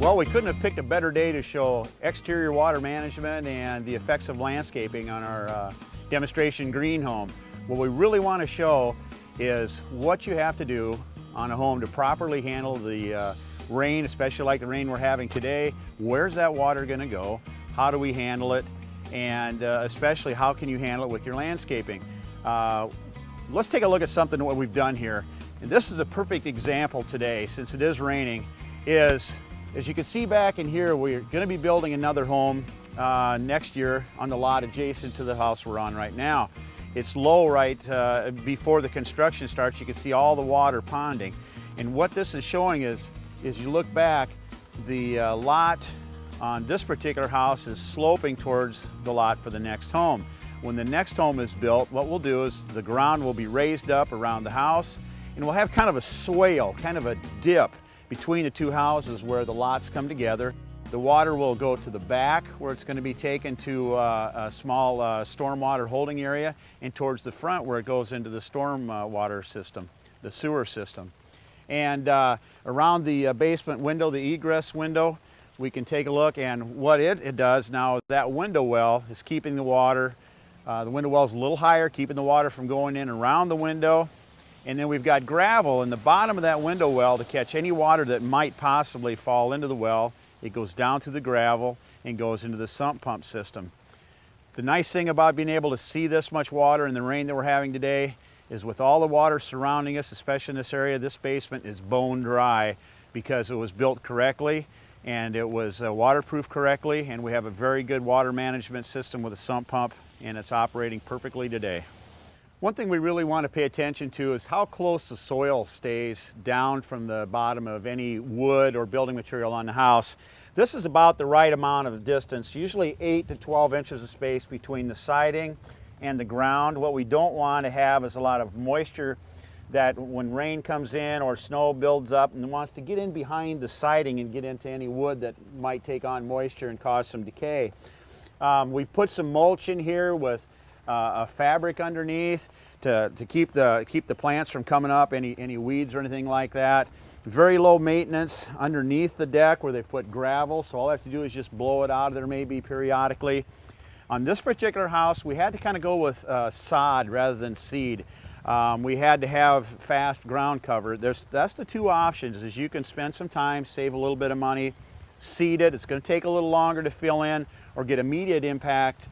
Well, we couldn't have picked a better day to show exterior water management and the effects of landscaping on our demonstration green home. What we really want to show is what you have to do on a home to properly handle the rain, especially like the rain we're having today. Where's that water going to go? How do we handle it? And especially how can you handle it with your landscaping? Let's take a look at something what we've done here. And this is a perfect example today, since it is raining, is as you can see back in here, we're going to be building another home next year on the lot adjacent to the house we're on right now. It's low right before the construction starts. You can see all the water ponding. And what this is showing is you look back, the lot on this particular house is sloping towards the lot for the next home. When the next home is built, what we'll do is the ground will be raised up around the house, and we'll have kind of a swale, kind of a dip between the two houses where the lots come together. The water will go to the back where it's going to be taken to a small stormwater holding area, and towards the front where it goes into the storm water system, the sewer system. And around the basement window, the egress window, we can take a look, and what it does now, that window well is keeping the water, the window well is a little higher, keeping the water from going in around the window. And then we've got gravel in the bottom of that window well to catch any water that might possibly fall into the well. It goes down through the gravel and goes into the sump pump system. The nice thing about being able to see this much water in the rain that we're having today is with all the water surrounding us, especially in this area, this basement is bone dry because it was built correctly and it was waterproof correctly, and we have a very good water management system with a sump pump, and it's operating perfectly today. One thing we really want to pay attention to is how close the soil stays down from the bottom of any wood or building material on the house. This is about the right amount of distance, usually 8 to 12 inches of space between the siding and the ground. What we don't want to have is a lot of moisture that when rain comes in or snow builds up and wants to get in behind the siding and get into any wood that might take on moisture and cause some decay. We've put some mulch in here with a fabric underneath to keep the plants from coming up, any weeds or anything like that. Very low maintenance underneath the deck where they put gravel, so all I have to do is just blow it out of there maybe periodically. On this particular house, we had to kind of go with sod rather than seed. We had to have fast ground cover. That's the two options, is you can spend some time, save a little bit of money, seed it. It's going to take a little longer to fill in, or get immediate impact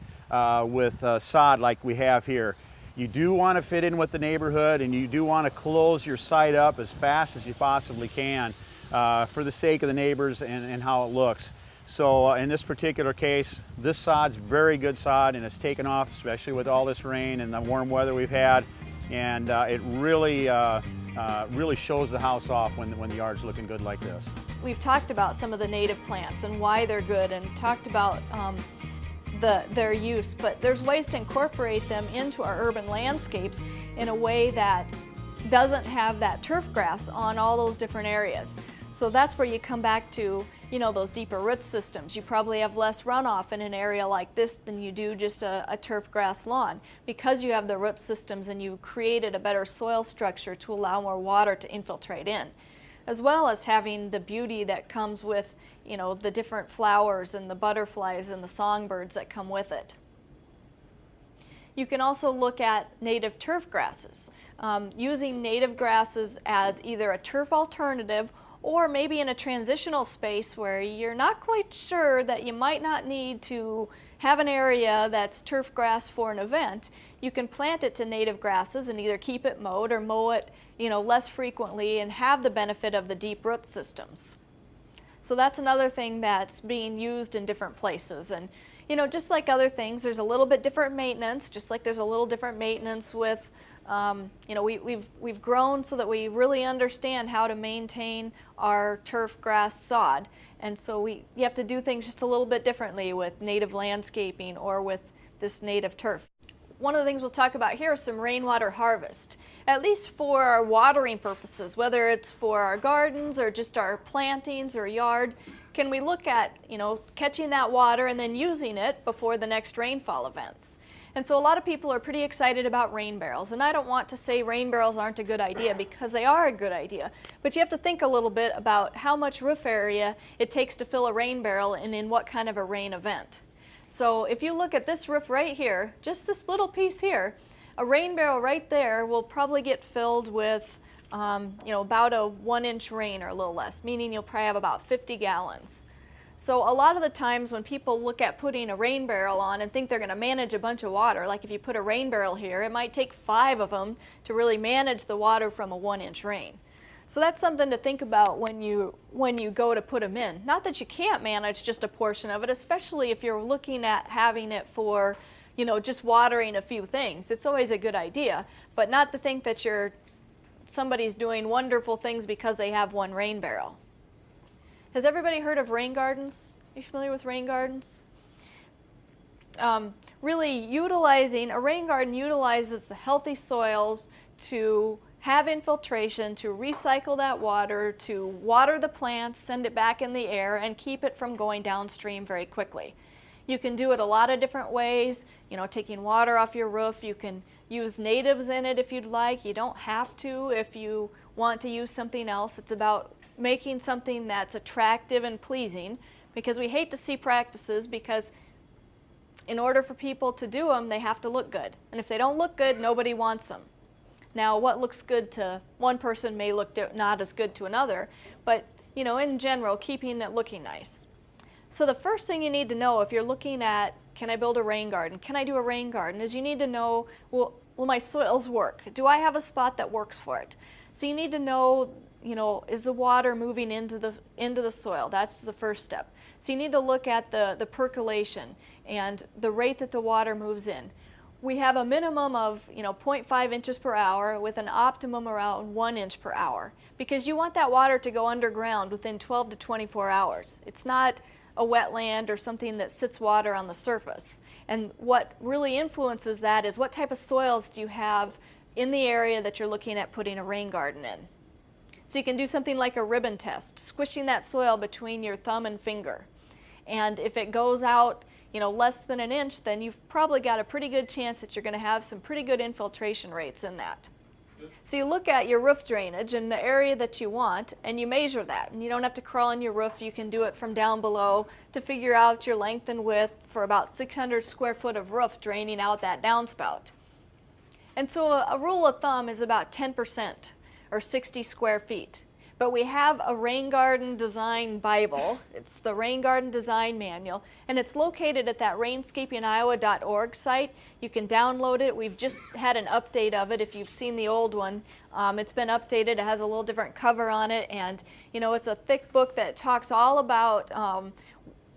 with sod like we have here. You do want to fit in with the neighborhood, and you do want to close your site up as fast as you possibly can for the sake of the neighbors and how it looks. So in this particular case, this sod's very good sod, and it's taken off, especially with all this rain and the warm weather we've had, and it really really shows the house off when the yard's looking good like this. We've talked about some of the native plants and why they're good, and talked about their use, but there's ways to incorporate them into our urban landscapes in a way that doesn't have that turf grass on all those different areas. So that's where you come back to, you know, those deeper root systems. You probably have less runoff in an area like this than you do just a turf grass lawn, because you have the root systems and you created a better soil structure to allow more water to infiltrate in, as well as having the beauty that comes with, you know, the different flowers and the butterflies and the songbirds that come with it. You can also look at native turf grasses, using native grasses as either a turf alternative or maybe in a transitional space where you're not quite sure that you might not need to have an area that's turf grass for an event. You can plant it to native grasses and either keep it mowed or mow it, you know, less frequently and have the benefit of the deep root systems. So that's another thing that's being used in different places. And, you know, just like other things, there's a little bit different maintenance, just like there's a little different maintenance with, you know, we've grown so that we really understand how to maintain our turf grass sod. And so you have to do things just a little bit differently with native landscaping or with this native turf. One of the things we'll talk about here is some rainwater harvest, at least for our watering purposes, whether it's for our gardens or just our plantings or yard. Can we look at, you know, catching that water and then using it before the next rainfall events? And so a lot of people are pretty excited about rain barrels, and I don't want to say rain barrels aren't a good idea, because they are a good idea, but you have to think a little bit about how much roof area it takes to fill a rain barrel and in what kind of a rain event. So if you look at this roof right here, just this little piece here, a rain barrel right there will probably get filled with about a 1-inch rain or a little less, meaning you'll probably have about 50 gallons. So a lot of the times when people look at putting a rain barrel on and think they're going to manage a bunch of water, like if you put a rain barrel here, it might take 5 of them to really manage the water from a 1-inch rain. So that's something to think about when you go to put them in. Not that you can't manage just a portion of it, especially if you're looking at having it for, just watering a few things. It's always a good idea, but not to think that somebody's doing wonderful things because they have one rain barrel. Has everybody heard of rain gardens? Are you familiar with rain gardens? Really a rain garden utilizes the healthy soils to have infiltration, to recycle that water, to water the plants, send it back in the air, and keep it from going downstream very quickly. You can do it a lot of different ways, taking water off your roof. You can use natives in it if you'd like. You don't have to if you want to use something else. It's about making something that's attractive and pleasing, because we hate to see practices, because in order for people to do them, they have to look good. And if they don't look good, nobody wants them. Now, what looks good to one person may look not as good to another, but in general, keeping it looking nice. So the first thing you need to know if you're looking at, can I build a rain garden? Can I do a rain garden? Is you need to know, will my soils work? Do I have a spot that works for it? So you need to know, is the water moving into the soil? That's the first step. So you need to look at the percolation and the rate that the water moves in. We have a minimum of 0.5 inches per hour with an optimum around 1 inch per hour, because you want that water to go underground within 12 to 24 hours. It's not a wetland or something that sits water on the surface. And what really influences that is what type of soils do you have in the area that you're looking at putting a rain garden in. So you can do something like a ribbon test, squishing that soil between your thumb and finger. And if it goes out less than 1 inch, then you've probably got a pretty good chance that you're going to have some pretty good infiltration rates in that. So you look at your roof drainage and the area that you want, and you measure that. And you don't have to crawl in your roof. You can do it from down below to figure out your length and width for about 600 square foot of roof draining out that downspout. And so a rule of thumb is about 10% or 60 square feet. But we have a rain garden design Bible. It's the Rain Garden Design Manual, and it's located at that rainscapingiowa.org site. You can download it. We've just had an update of it. If you've seen the old one, it's been updated. It has a little different cover on it, and it's a thick book that talks all about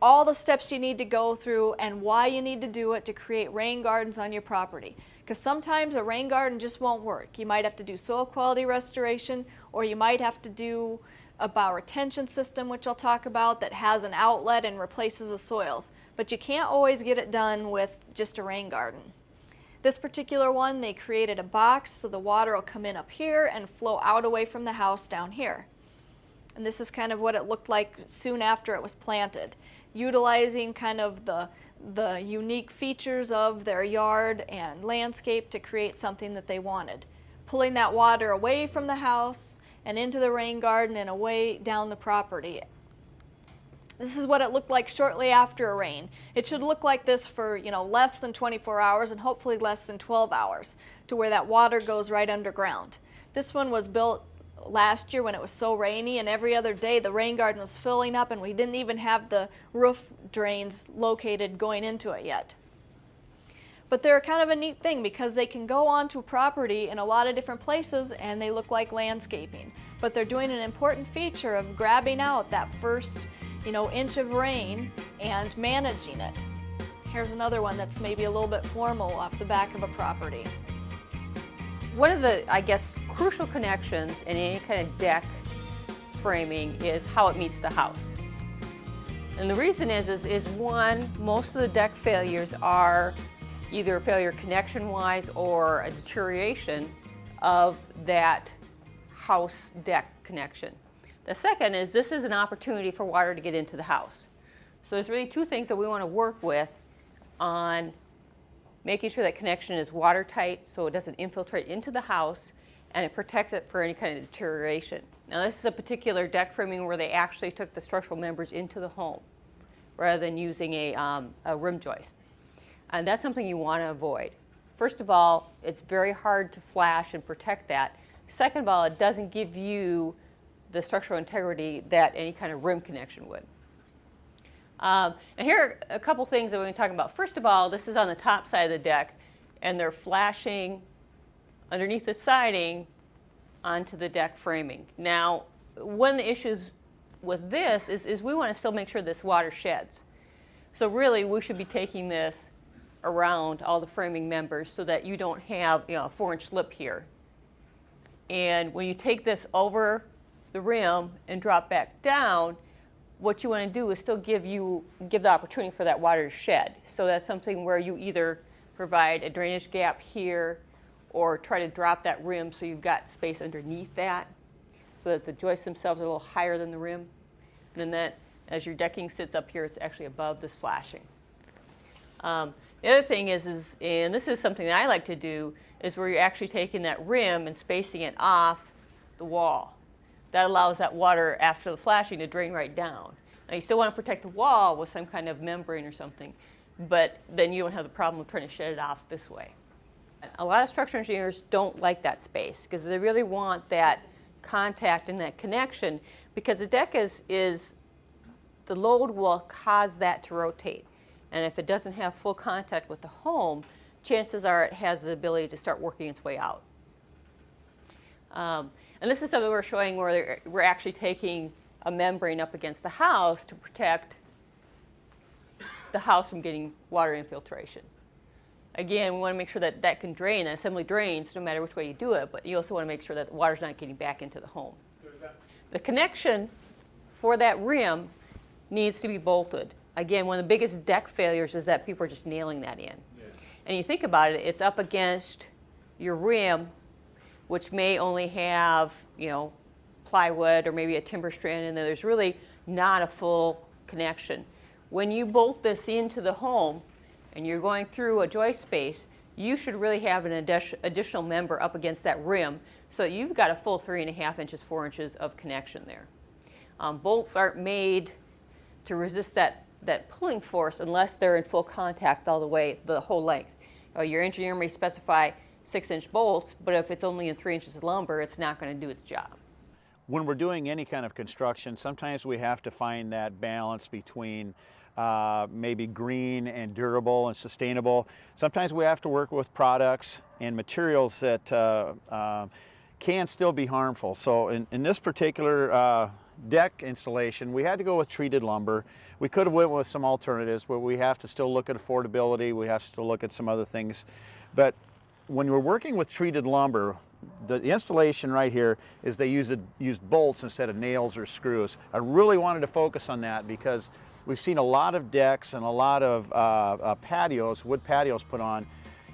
all the steps you need to go through and why you need to do it to create rain gardens on your property. Because sometimes a rain garden just won't work. You might have to do soil quality restoration, or you might have to do a bioretention system, which I'll talk about, that has an outlet and replaces the soils. But you can't always get it done with just a rain garden. This particular one, they created a box so the water will come in up here and flow out away from the house down here. And this is kind of what it looked like soon after it was planted, utilizing kind of the unique features of their yard and landscape to create something that they wanted. Pulling that water away from the house and into the rain garden and away down the property. This is what it looked like shortly after a rain. It should look like this for less than 24 hours and hopefully less than 12 hours, to where that water goes right underground. This one was built last year when it was so rainy, and every other day the rain garden was filling up and we didn't even have the roof drains located going into it yet. But they're kind of a neat thing because they can go onto property in a lot of different places and they look like landscaping. But they're doing an important feature of grabbing out that first inch of rain and managing it. Here's another one that's maybe a little bit formal off the back of a property. One of the, crucial connections in any kind of deck framing is how it meets the house. And the reason is one, most of the deck failures are either a failure connection-wise or a deterioration of that house deck connection. The second is this is an opportunity for water to get into the house. So there's really two things that we want to work with on making sure that connection is watertight so it doesn't infiltrate into the house, and it protects it for any kind of deterioration. Now this is a particular deck framing where they actually took the structural members into the home rather than using a rim joist. And that's something you want to avoid. First of all, it's very hard to flash and protect that. Second of all, it doesn't give you the structural integrity that any kind of rim connection would. And here are a couple things that we're going to talk about. First of all, this is on the top side of the deck, and they're flashing underneath the siding onto the deck framing. Now, one of the issues with this is we want to still make sure this water sheds. So really, we should be taking this around all the framing members so that you don't have, you know, a 4-inch lip here. And when you take this over the rim and drop back down, what you want to do is still give the opportunity for that water to shed. So that's something where you either provide a drainage gap here or try to drop that rim so you've got space underneath that so that the joists themselves are a little higher than the rim. And then that, as your decking sits up here, it's actually above this flashing. The other thing is, and this is something that I like to do, is where you're actually taking that rim and spacing it off the wall. That allows that water after the flashing to drain right down. Now you still want to protect the wall with some kind of membrane or something, but then you don't have the problem of trying to shed it off this way. A lot of structural engineers don't like that space because they really want that contact and that connection, because the deck is the load will cause that to rotate. And if it doesn't have full contact with the home, chances are it has the ability to start working its way out. And this is something we're showing where we're actually taking a membrane up against the house to protect the house from getting water infiltration. Again, we want to make sure that that can drain, that assembly drains no matter which way you do it, but you also want to make sure that the water's not getting back into the home. The connection for that rim needs to be bolted. Again, one of the biggest deck failures is that people are just nailing that in. Yeah. And you think about it, it's up against your rim, which may only have, you know, plywood or maybe a timber strand in there. There's really not a full connection. When you bolt this into the home and you're going through a joist space, you should really have an additional member up against that rim so you've got a full 3.5 inches, 4 inches of connection there. Bolts aren't made to resist that pulling force unless they're in full contact all the way, the whole length. Your engineer may specify 6-inch bolts, but if it's only in 3 inches of lumber, it's not going to do its job. When we're doing any kind of construction, sometimes we have to find that balance between maybe green and durable and sustainable. Sometimes we have to work with products and materials that can still be harmful. So in this particular deck installation, we had to go with treated lumber. We could have went with some alternatives, but we have to still look at affordability. We have to still look at some other things. But when you're working with treated lumber, the installation right here is they used bolts instead of nails or screws. I really wanted to focus on that because we've seen a lot of decks and a lot of patios, wood patios put on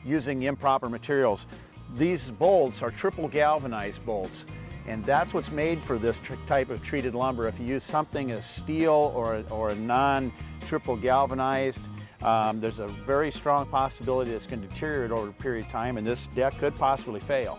using improper materials. These bolts are triple galvanized bolts, and that's what's made for this type of treated lumber. If you use something as steel or a non-triple galvanized, there's a very strong possibility that it's going to deteriorate over a period of time, and this deck could possibly fail.